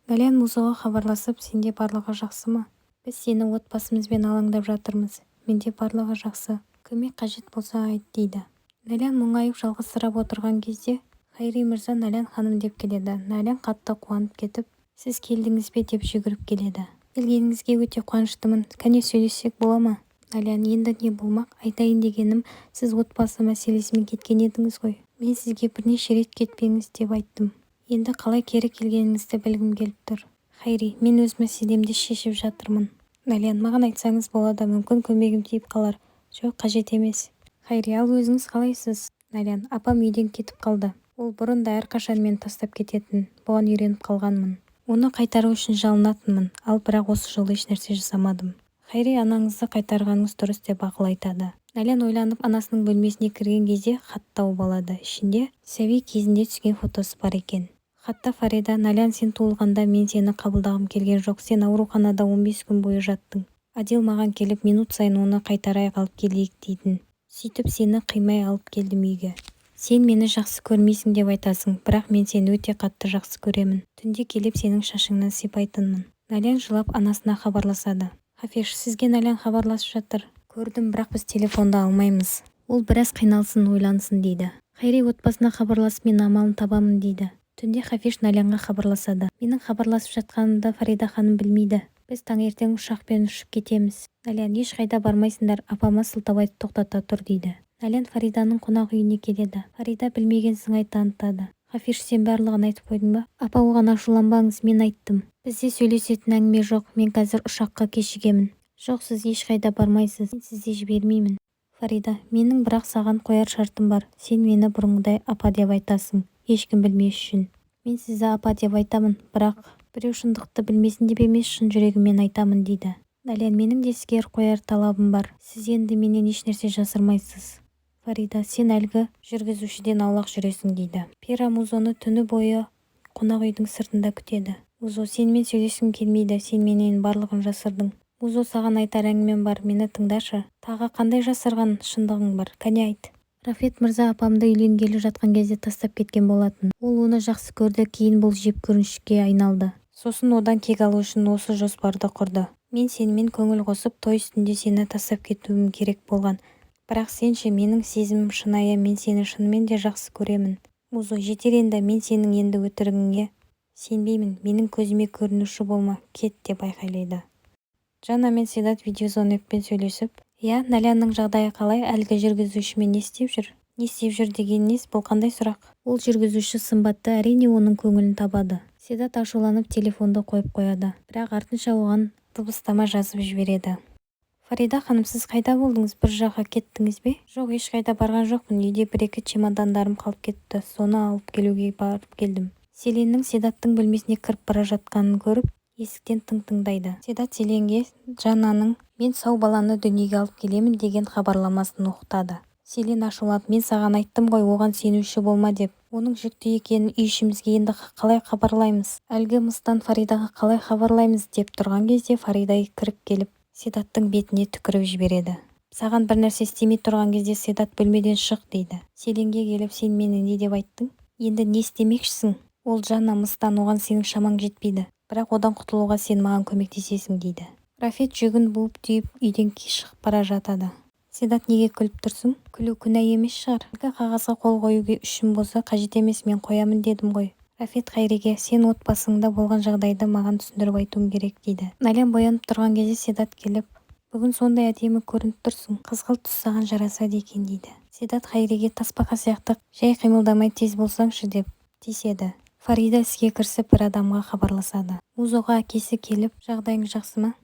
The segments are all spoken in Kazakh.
Гален Музоға хабарласып, сенде барлығы жақсы ма? Біз сені отбасымызбен алаңдап жатырмыз. Менде барлығы жақсы. Көмек қажет болса айт дейді. Гален мұңайып жалғызсырап отырған кезде Хайри мырза Нален ханым деп келеді. Нален қатты қуанып кетіп, сіз келдіңіз бе деп жүгіріп келеді. Келгеніңізге өте қуаныштымын. Кәне сөйлессек бола ма? Нален, енді не болмақ? Айтайын дегенім, сіз отбасы мәселесімен кеткен едіңіз ғой. Мен сізге бірнеше рет кетпеңіз деп айттым. Енді қалай кері келгеніңізді білгім келіп тұр. Хайри, мен өз мәселемді шешіп жатырмын. Нален, маған айтсаңыз болады, мүмкін көмегім тиіп қалар. Жоқ, қажет емес. Хайри, ал өзіңіз қалайсыз? Нален, апам үйден кетіп қалды. Ол бұрын да әрқашан мені тастап кететін. Бұған үйреніп қалғанмын. Оны қайтару үшін жалынатынмын, ал бірақ осы жолы ешнәрсе жасамадым. Хайри, анаңызды қайтарғаныңыз дұрыс деп ақыл айтады. Нален ойланып анасының бөлмесіне кірген кезде хат тауып алады. Ішінде сәби кезінде түскен фотосы бар екен. Хатта Фарида, Нален, сен туылғанда мен сені қабылдағым келген жоқ, сен ауруханада 15 күн бойы жаттың. Адил маған келіп, минут сайын оны қайтарайық алып келейік дейтін. Сөйтіп сені қимай алып келдім үйге. Сен мені жақсы көрмейсің деп айтасың, бірақ мен сені өте қатты жақсы көремін. Түнде келіп сенің шашыңнан сипайтынмын. Нален жылап анасына хабарласады. Хафиш, сізге Нален хабарласып жатыр. Көрдім, бірақ біз телефонды алмаймыз. Ол біраз қиналсын, ойлансын дейді. Хайри отбасына хабарласып мен амалын табамын дейді. Түнде Хафиш Наленға хабарласады. Менің хабарласып жатқанымды Фарида ханым білмейді. Біз таңертең ұшақпен ұшып кетеміз. Нален, ешқайда бармайсыңдар, апама сылтабайды тоқтата тұр дейді. Нален Фариданың қонақ үйіне келеді. Фарида білмеген сыңай танытады. Хафиш, сен барлығын айтып қойдың ба? Апа, оған ашуланбаңыз, мен айттым. Бізде сөйлесетін әңгіме жоқ, мен қазір ұшаққа кешігемін. Жоқ, сіз ешқайда бармайсыз, мен сізді жібермеймін. Фарида, менің бірақ саған қояр шартым бар. Сен мені бұрынғыдай апа деп айтасың, ешкім білмес үшін. Мен сізді апа деп айтамын, бірақ біреу шындықты білмесін деп емес, шын жүрегіммен айтамын дейді. Нален, менің де сізге қояр талабым бар. Сіз енді менен ешнәрсе жасырмайсыз. Фарида, сен әлгі жүргізушіден аулақ жүресің дейді. Пера Музоны түні бойы қонақ үйдің сыртында күтеді. Музо, сенімен сөйлескім келмейді, сен менен барлығын жасырдың. Музо, саған айтар әңгімем бар, мені тыңдашы. Тағы қандай жасырған шындығың бар, кәне айт. Рафет мырза апамды үйленгелі жатқан кезде тастап кеткен болатын. Ол оны жақсы көрді, кейін бұл жеп көрінішке айналды. Сосын одан кек алу үшін осы жоспарды құрды. Мен сенімен көңіл қосып, той үстінде сені тастап кетуім керек болған. Бірақ сенші, менің сезімім шынайы, мен сені шынымен де жақсы көремін. Музо, жетер енді, мен сенің енді өтірігіңе сенбеймін, менің көзіме көрінуші болма, кет деп айқайлайды. Жанна мен Седат видеозвонокпен сөйлесіп, Наленнің жағдайы қалай, әлгі жүргізушімен не істеп жүр? Не істеп жүр дегеніңіз, бұл қандай сұрақ? Ол жүргізуші сымбатты, әрине оның көңілін табады. Седат ашуланып телефонды қойып қояды, бірақ артынша оған дыбыстама жазып жібереді. Фарида ханым, сіз қайда болдыңыз? Bir жаққа кеттіңіз бе? Жоқ, ешқайда барған жоқпын, үйде бір-екі чемодандарым қалып кетті, соны алып келуге барып келдім. Селеннің Седаттың бөлмесіне кіріп бара жатқанын көріп, есіктен тыңдайды. Седат Селенге Жаннаның мен сау баланы дүниеге алып келемін деген хабарламасын оқытады. Селен ашуланып, мен саған айттым ғой, оған сенуші болма деп. Оның жүкті екенін үй ішімізге енді қалай хабарлаймыз? Әлгі мыстан Фаридаға қалай хабарлаймыз деп тұрған кезде Фарида кіріп келіп, Седаттың бетіне түкіріп жібереді. Саған бір нәрсе істемей тұрған кезде Седат бөлмеден шық дейді. Селенге келіп, сен мені не деп айттың? Енді не істемекшісің? Ол Жанна мыстан, оған сенің шамаң жетпейді. Бірақ одан құтылуға сен маған көмектесесің дейді. Рафет жүгін буып түйіп үйден шығып бара жатады. Седат, неге күліп тұрсың? Күлу күнә емес шығар. Әлгі қағазға қол қоюға үшін болса қажет емес, мен қоямын дедім ғой. Рафет Хайриге, сен отбасыңда болған жағдайды маған түсіндіріп айтуың керек дейді. Нален боянып тұрған кезде Седат келіп, бүгін сондай әдемі көрініп тұрсың, қызғылт түс саған жарасады екен дейді. Седат Хайриге, тасбақа сияқты жай қимылдамай тез болсаңшы деп тиіседі. Фарида іске кірісіп бір адамға хабарласады. Музоға әкесі келіп, жағдайың жақсы ма?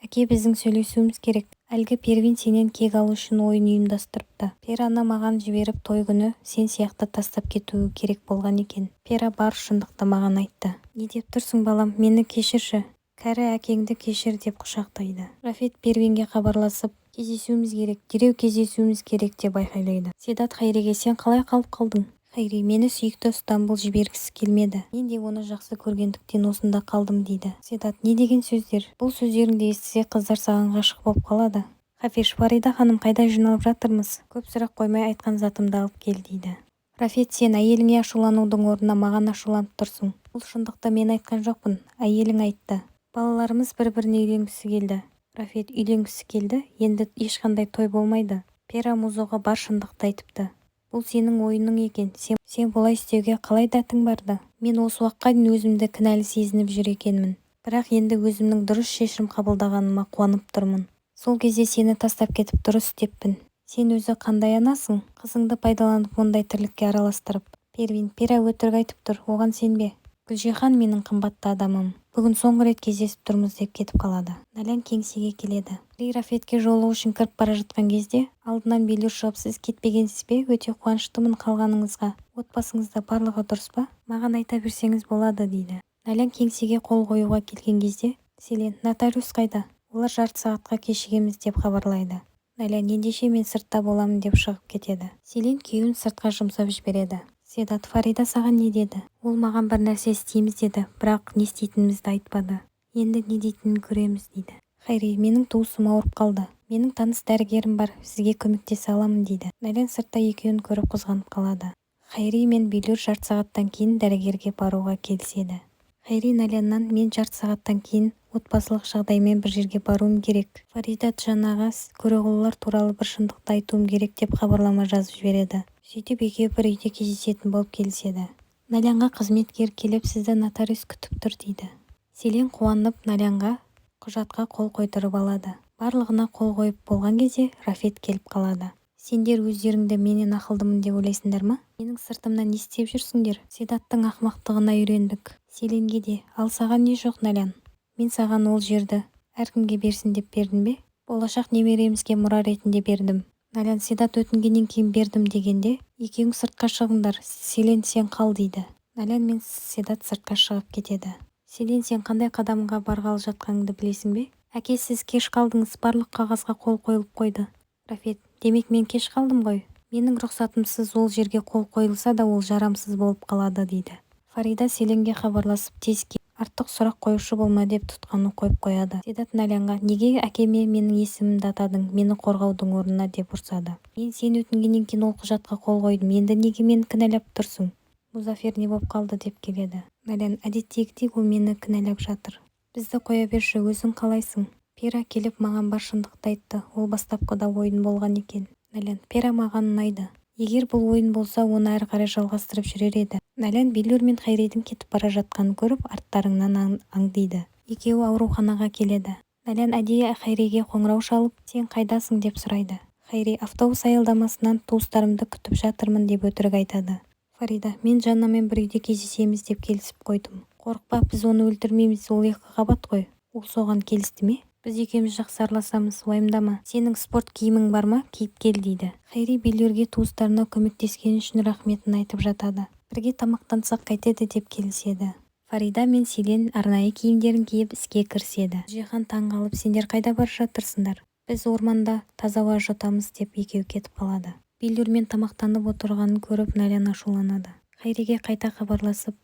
Әке, біздің сөйлесуіміз керек. Әлгі Первин сенен кек алу үшін ойын ұйымдастырыпты. Пераны маған жіберіп, той күні сен сияқты тастап кетуі керек болған екен. Пера бар шындықты маған айтты. Не деп тұрсың балам, мені кешірші. Кәрі әкеңді кешір деп құшақтайды. Рафет Первинге хабарласып, кездесуіміз керек, дереу кездесуіміз керек деп айқайлайды. Седат Хайриге, сен қалай қалып қалдың? Хайри, мені сүйікті Стамбул жібергісі келмеді. Мен де оны жақсы көргендіктен осында қалдым дейді. Седат, не деген сөздер? Бұл сөздеріңді естісе қыздар саған ғашық болып қалады. Хафиш, Фарида ханым, қайда жиналып жатырмыз? Көп сұрақ қоймай айтқан затымды алып кел дейді. Рафет, сен әйеліңе ашуланудың орнына маған ашуланып тұрсың. Бұл шындықты мен айтқан жоқпын, әйелің айтты. Балаларымыз бір-біріне үйленгісі келді. Рафет, үйленгісі келді, енді ешқандай той болмайды. Пера Музоға бар шындықты айтыпты. Бұл сенің ойының екен, сен бұлай істеуге қалай дәтің барды? Мен осы уақытқа дейін өзімді кінәлі сезініп жүр екенмін. Бірақ енді өзімнің дұрыс шешім қабылдағаныма қуанып тұрмын. Сол кезде сені тастап кетіп дұрыс істеппін. Сен өзі қандай анасың? Қызыңды пайдаланып ондай тірлікке араластырып. Первин, Пера өтірік айтып тұр, оған сенбе. Гүлжихан менің қымбатты адамым. Бүгін соңғы рет кездесіп тұрмыз деп кетіп қалады. Налян кеңсеге келеді. Рафетке жолығу үшін кіріп бара жатқан кезде алдынан Белюр шығып, сіз кетпегенсіз бе? Өте қуаныштымын қалғаныңызға. Отбасыңызда барлығы дұрыс па? Маған айта берсеңіз болады дейді. Налян кеңсеге қол қоюға келген кезде Селен, нотариус қайда? Олар жарты сағатқа кешігеміз деп хабарлайды. Налян, ендеше мен сыртта боламын деп шығып кетеді. Селен күйеуін сыртқа жұмсап жібереді. Седат, Фарида саған не деді? Ол маған бір нәрсе істейміз деді, бірақ не істейтінімізді айтпады. Енді не дейтінін көреміз дейді. Хайри, менің туысым ауырып қалды. Менің таныс дәрігерім бар, сізге көмектесе аламын дейді. Налян сыртта екеуін көріп қызғанып қалады. Хайри мен Белюр жарты сағаттан кейін дәрігерге баруға келіседі. Хайри Наляннан, мен жарты сағаттан кейін отбасылық жағдаймен бір жерге баруым керек. Фарида Джанаға көреғұлылар туралы бір шындықты айтуым керек деп хабарлама жазып жібереді. Сөйтіп екеуі бір үйде кездесетін болып келіседі. Налянға қызметкер келіп, сізді нотариус күтіп тұр дейді. Селен қуанып Налянға құжатқа қол қойдырып алады. Барлығына қол қойып болған кезде Рафет келіп қалады. Сендер өздеріңді менен ақылдымын деп ойлайсыңдар ма? Менің сыртымнан не істеп жүрсіңдер? Седаттың ақымақтығына үйрендік. Селенге де, ал саған не жоқ, Налян? Мен саған ол жерді әркімге берсін деп бердім бе? Болашақ немеремізге мұра ретінде бердім. Налян, Седат өтінгеннен кейін бердім дегенде, екеуің сыртқа шығыңдар, Селен сен қал дейді. Налян мен Седат сыртқа шығып кетеді. Селен, сен қандай қадамға барғалы жатқаныңды білесің бе? Әке, сіз кеш қалдыңыз, барлық қағазға қол қойылып қойды. Рафет, демек мен кеш қалдым ғой. Менің рұқсатымсыз ол жерге қол қойылса да ол жарамсыз болып қалады дейді. Фарида Селенге хабарласып, тез кел, артық сұрақ қоюшы болма деп тұтқаны қойып қояды. Седат Налянға, неге әкеме менің есімімді атадың, мені қорғаудың орнына деп ұрсады. Мен сен өтінгеннен кейін ол құжатқа қол қойдым, енді неге мені кінәлап тұрсың? Музафер не болып қалды деп келеді. Налян, әдеттегідей ол мені кінәлап жатыр. Бізді қоя берші, өзің қалайсың? Пера келіп маған бар шындықты айтты, ол бастапқыда ойын болған екен. Налян, Пера маған ұнайды. Егер бұл ойын болса, оны әрі қарай жалғастырып жүрер еді. Налян Белюр мен Хайридің кетіп бара жатқанын көріп, арттарыңнан аңдиды. Екеуі ауруханаға келеді. Налян әдейі Хайриге қоңырау шалып, сен қайдасың деп сұрайды. Хайри, автобус аялдамасынан туыстарымды күтіп жатырмын деп өтірік айтады. Фарида, мен Жаннамен бір үйде кездесеміз деп келісіп қойдым. Қорықпа, біз оны өлтірмейміз, ол 2 қабат қой. Ол соған келісті ме? Біз екеуміз жақсы араласамыз, уайымдама. Сенің спорт киімің бар ма? Киіп кел дейді. Хайри Белюрге туыстарына көмектескені үшін рахметін айтып жатады. Бірге тамақтансақ қайтеді деп келіседі. Фарида мен Селен арнайы киімдерін киіп іске кіріседі. Жихан таң қалып, сендер қайда бара жатырсыңдар? Біз орманда таза ауа жұтамыз деп екеуі кетіп қалады. Белюрмен тамақтанып отырғанын көріп Налян ашуланады. Хайриге қайта хабарласып,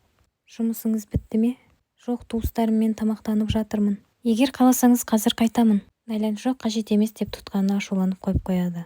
жұмысыңыз бітті ме? Жоқ, туыстарыммен тамақтанып жатырмын. Егер қаласаңыз қазір қайтамын. Налян, жоқ, қажет емес деп тұтқаны ашуланып қойып қояды.